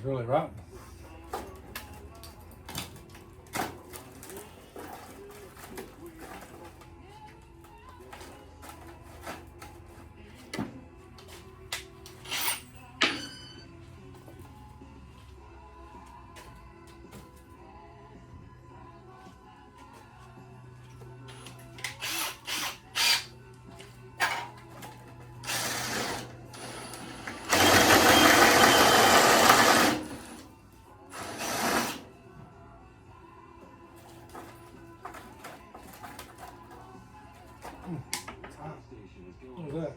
is really rotten. Look at that.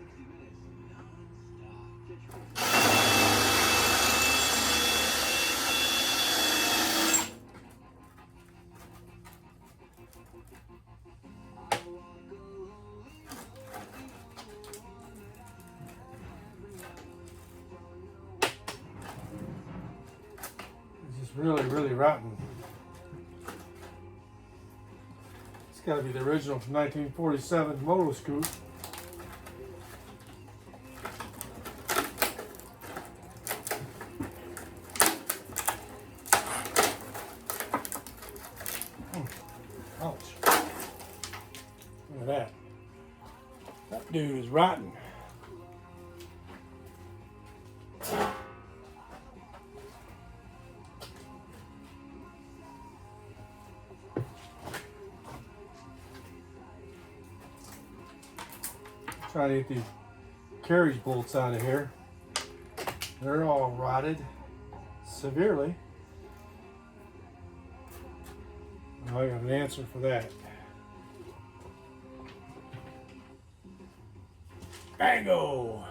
It's just really, really rotten. It's got to be the original from 1947 Moto scoot. Ouch. Look at that. That dude is rotten. Try to get these carriage bolts out of here. They're all rotted severely. Oh, I got an answer for that. Bango!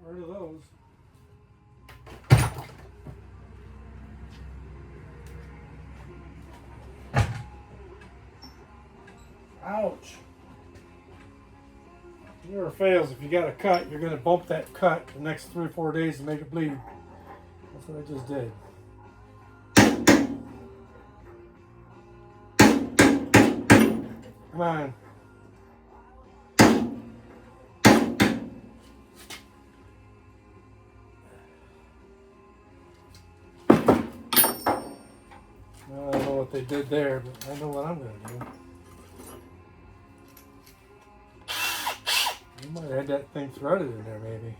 Get rid of those. Ouch. It never fails. If you got a cut, you're going to bump that cut the next 3 or 4 days to make it bleed. That's what I just did. Come on. I don't know what they did there, but I know what I'm going to do. You might have had that thing threaded in there, maybe.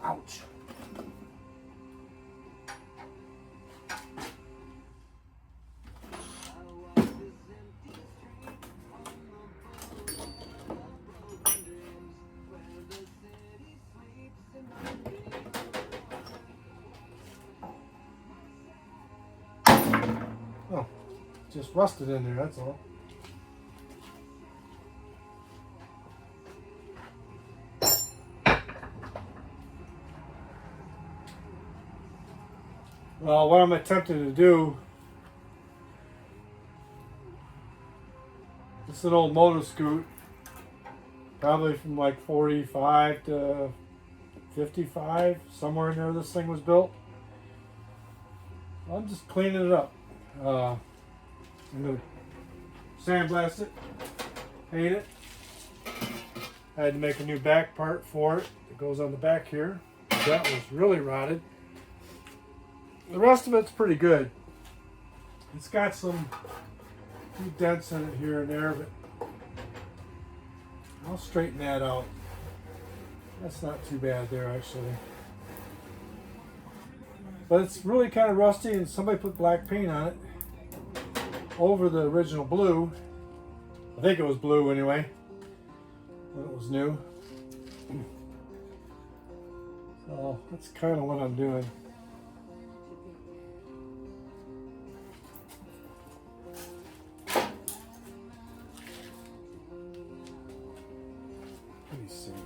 Ouch. Oh, just rusted in there, that's all. Well, what I'm attempting to do, this is an old Moto scoot, probably from like 45 to 55, somewhere in there this thing was built. I'm just cleaning it up. I'm going to sandblast it, paint it. I had to make a new back part for it that goes on the back here. That was really rotted. The rest of it's pretty good. It's got some few dents in it here and there, but I'll straighten that out. That's not too bad there, actually. But it's really kind of rusty, and somebody put black paint on it over the original blue. I think it was blue anyway, when it was new. So that's kind of what I'm doing. Let me see here.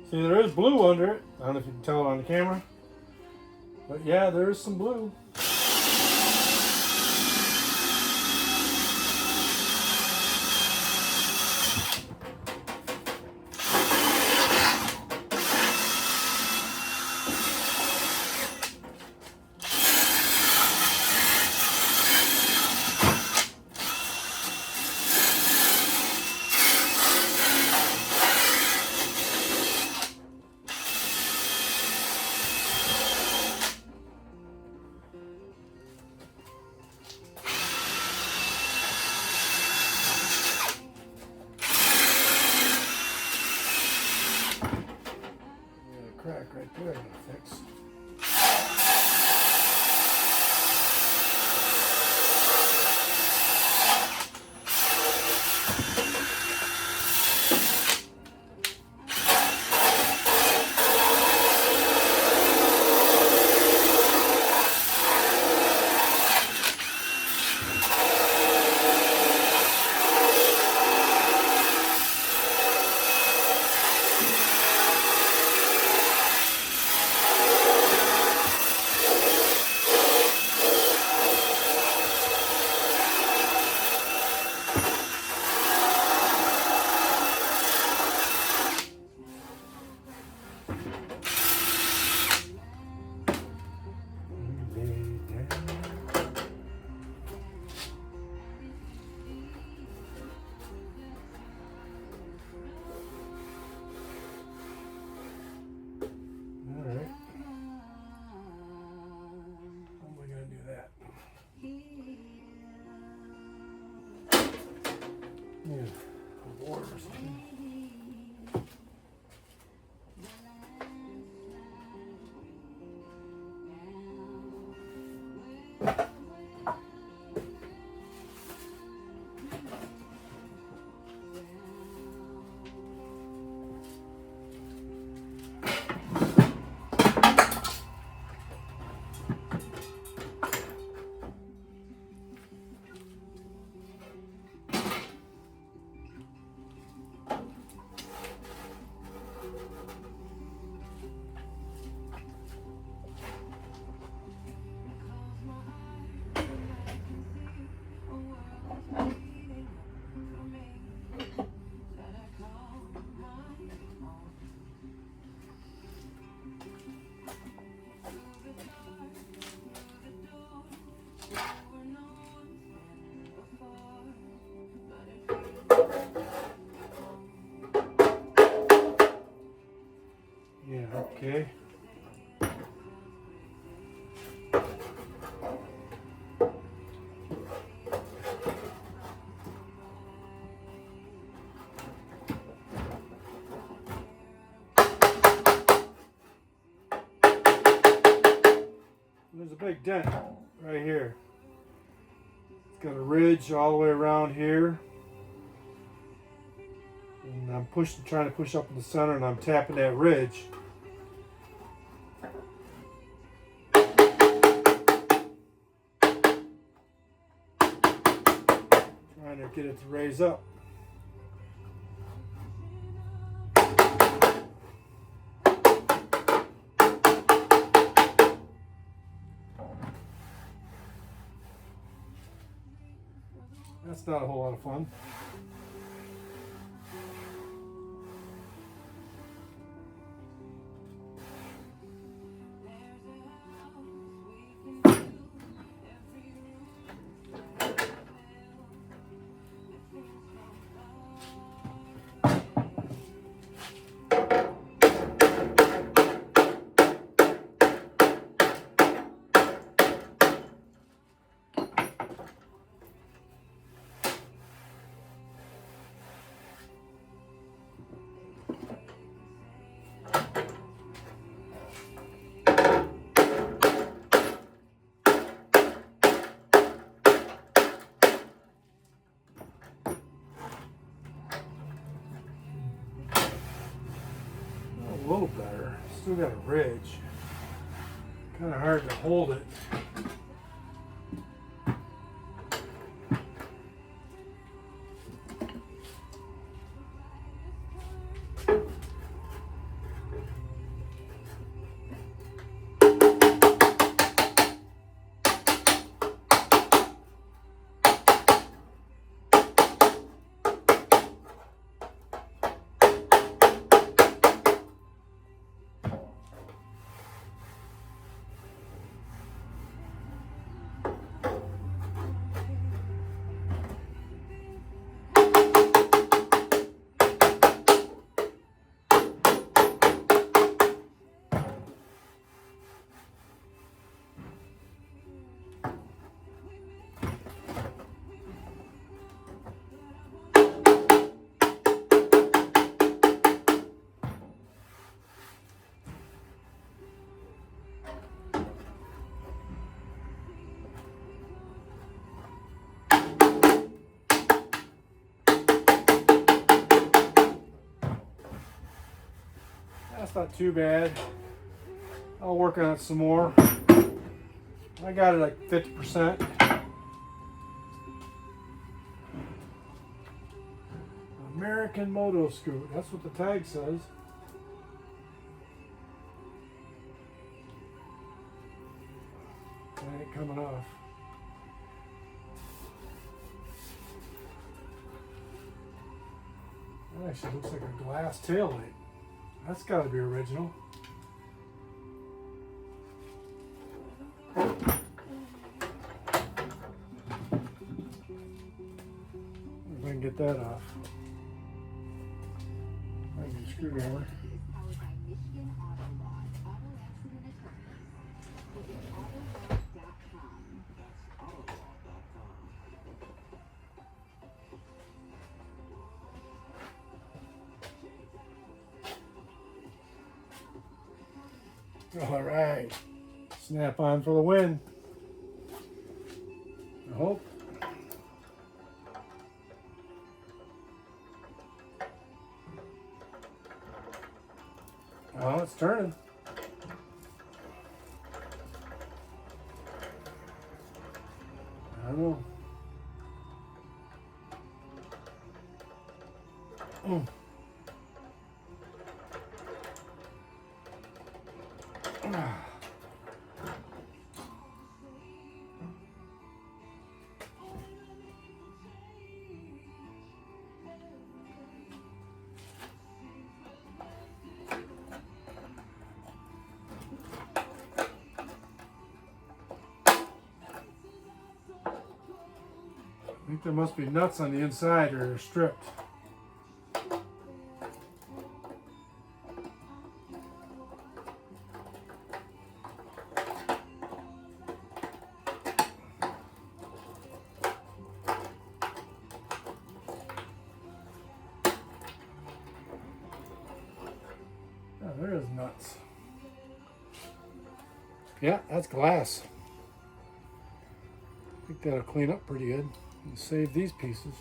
See, there is blue under it. I don't know if you can tell it on the camera. But yeah, there is some blue. Crack right there, I'm gonna fix. Yeah, water or something. Yeah, okay. There's a big dent right here. It's got a ridge all the way around here. And And I'm trying to push up in the center, and I'm tapping that ridge. Trying to get it to raise up. That's not a whole lot of fun. A little better. Still got a ridge. Kind of hard to hold it. That's not too bad. I'll work on it some more. I got it like 50%. American Moto scoot. That's what the tag says. It ain't coming off. That actually looks like a glass tail light. That's got to be original. If I can get that off. I need a screwdriver. All right, snap on for the win. I hope. Oh, it's turning. I don't know. I think there must be nuts on the inside or they're stripped. Oh, there is nuts. Yeah, that's glass. I think that'll clean up pretty good and save these pieces.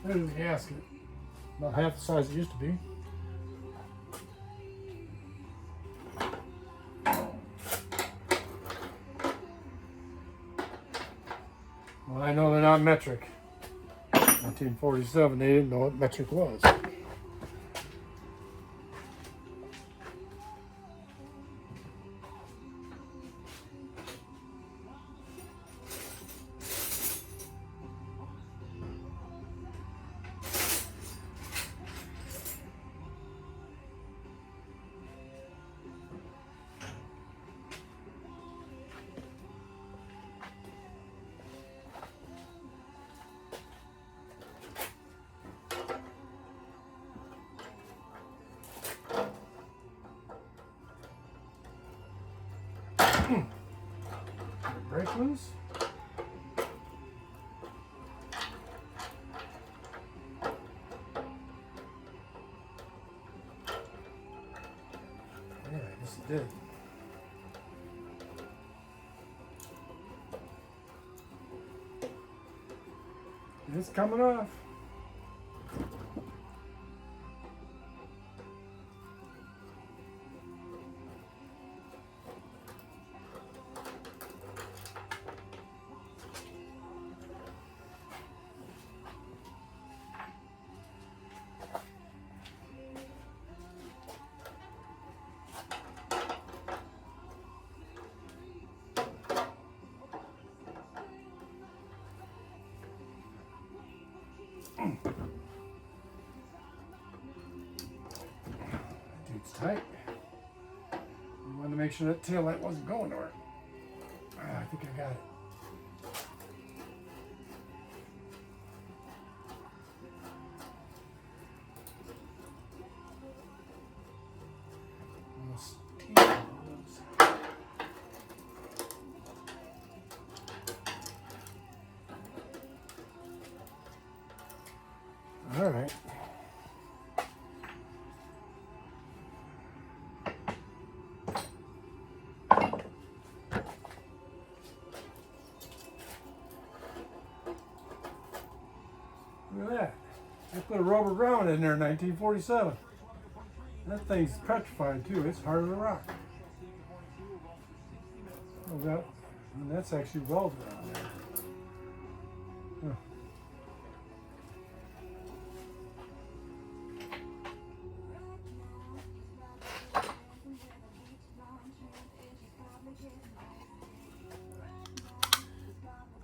There's the gasket. About half the size it used to be. Well, I know they're not metric. 1947, they didn't know what metric was. Brake loose. Yeah, I guess it did. It's coming off. Dude's tight. We wanted to make sure that tail light wasn't going nowhere. I think I got it. All right. Look at that. They put a rubber ground in there in 1947. That thing's petrified too. It's hard as a rock. Oh, and that's actually welded on there. Huh.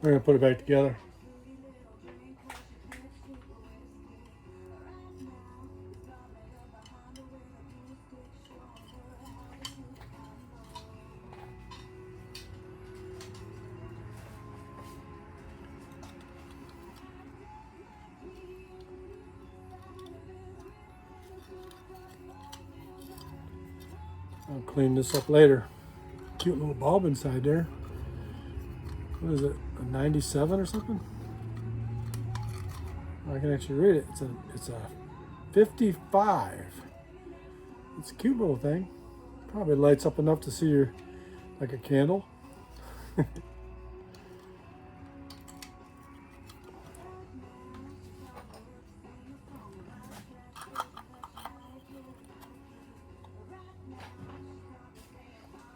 We're going to put it back together. I'll clean this up later. Cute little bulb inside there. What is it? A 97 or something? I can actually read it. It's a 55. It's a cute little thing. Probably lights up enough to see your like a candle.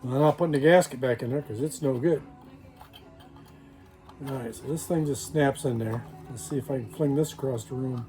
Well, I'm not putting the gasket back in there because it's no good. Alright, so this thing just snaps in there. Let's see if I can fling this across the room.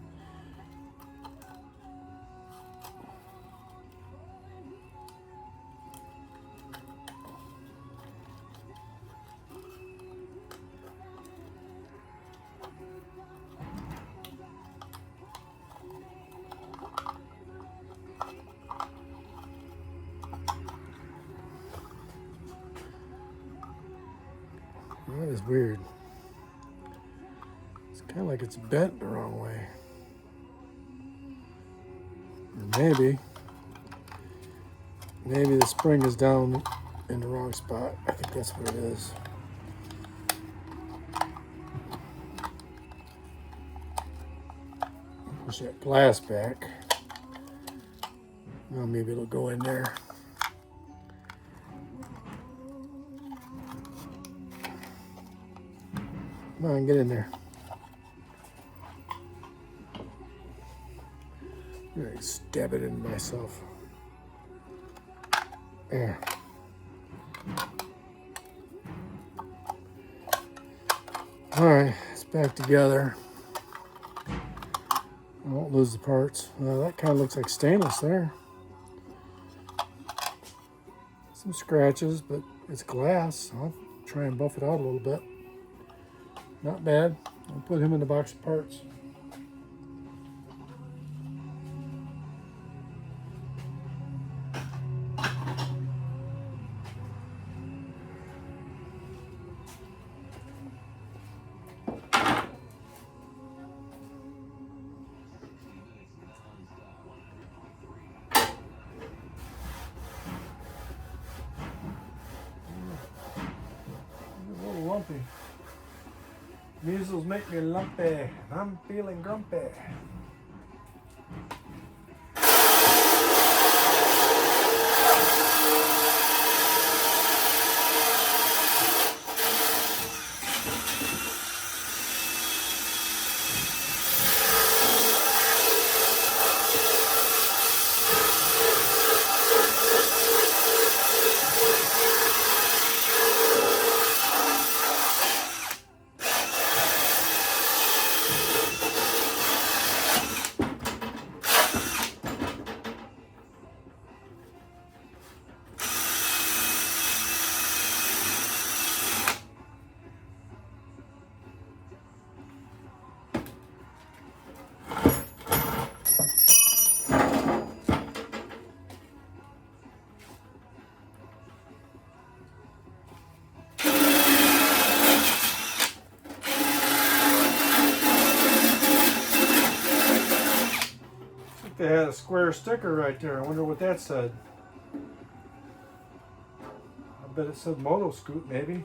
That is weird. It's kind of like it's bent the wrong way. Or maybe the spring is down in the wrong spot. I think that's what it is. Push that glass back. Well, maybe it'll go in there. Come on, get in there. I stab it in myself. There. All right, it's back together. I won't lose the parts. That kind of looks like stainless there. Some scratches, but it's glass. I'll try and buff it out a little bit. Not bad. I'll put him in the box of parts. Lumpy. Measles make me lumpy. I'm feeling grumpy. They had a square sticker right there. I wonder what that said. I bet it said Moto Scoot, maybe.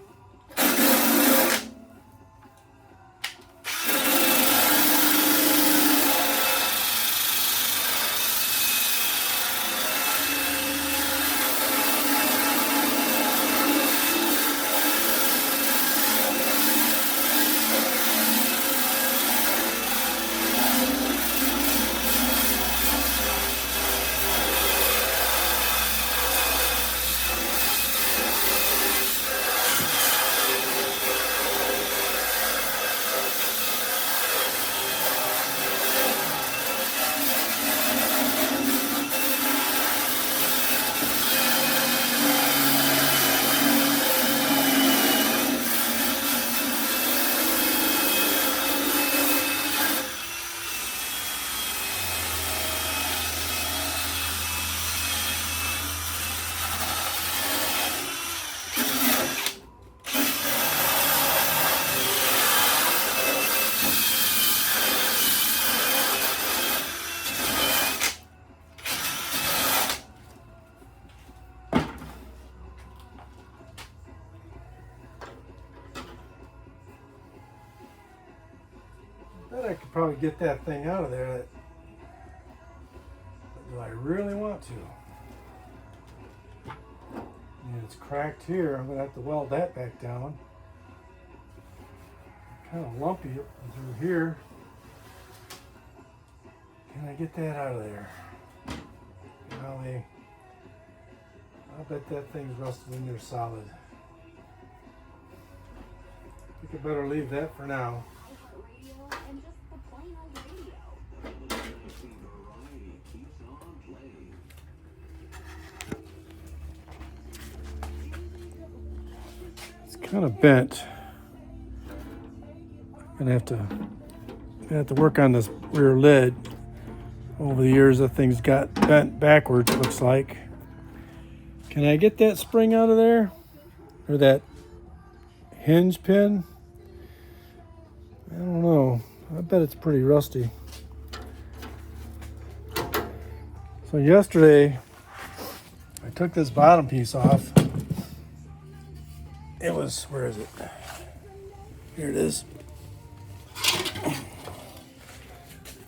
I could probably get that thing out of there. But do I really want to? And it's cracked here. I'm going to have to weld that back down. Kind of lumpy through here. Can I get that out of there? Golly. I bet that thing's rusted in there solid. I think I better leave that for now. It's kind of bent. I'm gonna have to work on this rear lid. Over the years, that thing's got bent backwards, it looks like. Can I get that spring out of there? Or that hinge pin? I don't know. I bet it's pretty rusty. So yesterday, I took this bottom piece off. It was, where is it? Here it is.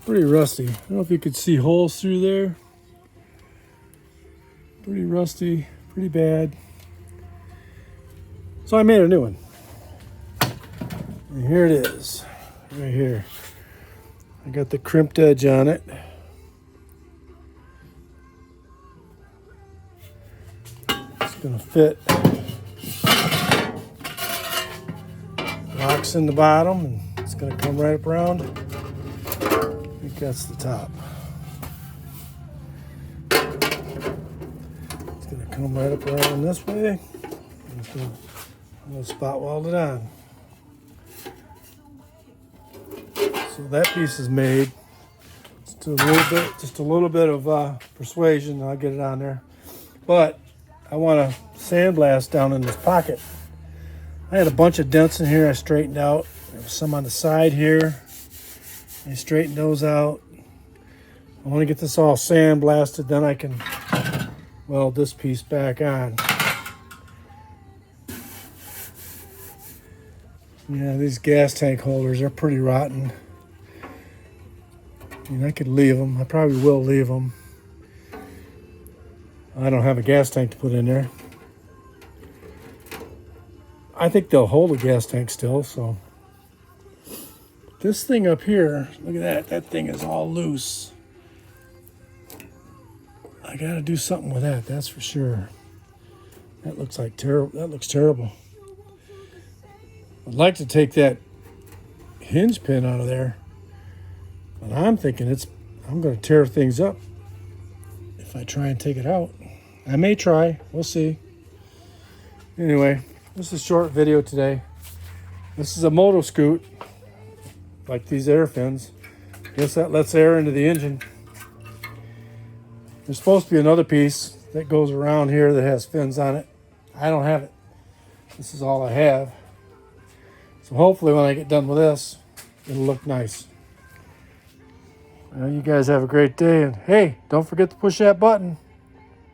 Pretty rusty. I don't know if you could see holes through there. Pretty rusty, pretty bad. So I made a new one. And here it is, right here. I got the crimped edge on it. Gonna fit. Locks in the bottom, and it's gonna come right up around. I think that's the top. It's gonna come right up around this way. I'm gonna spot weld it on. So that piece is made. Just a little bit of persuasion. I'll get it on there. But I want to sandblast down in this pocket. I had a bunch of dents in here I straightened out. There was some on the side here. I straightened those out. I want to get this all sandblasted, then I can weld this piece back on. Yeah, these gas tank holders are pretty rotten. I mean, I could leave them. I probably will leave them. I don't have a gas tank to put in there. I think they'll hold a gas tank still, so. This thing up here, look at that. That thing is all loose. I gotta do something with that, that's for sure. That looks like terrible. That looks terrible. I'd like to take that hinge pin out of there. But I'm thinking I'm going to tear things up if I try and take it out. I may try. We'll see. Anyway, this is a short video today. This is a Moto scoot, like these air fins. Guess that lets air into the engine. There's supposed to be another piece that goes around here that has fins on it. I don't have it. This is all I have. So hopefully when I get done with this, it'll look nice. Well, you guys have a great day, and hey, don't forget to push that button.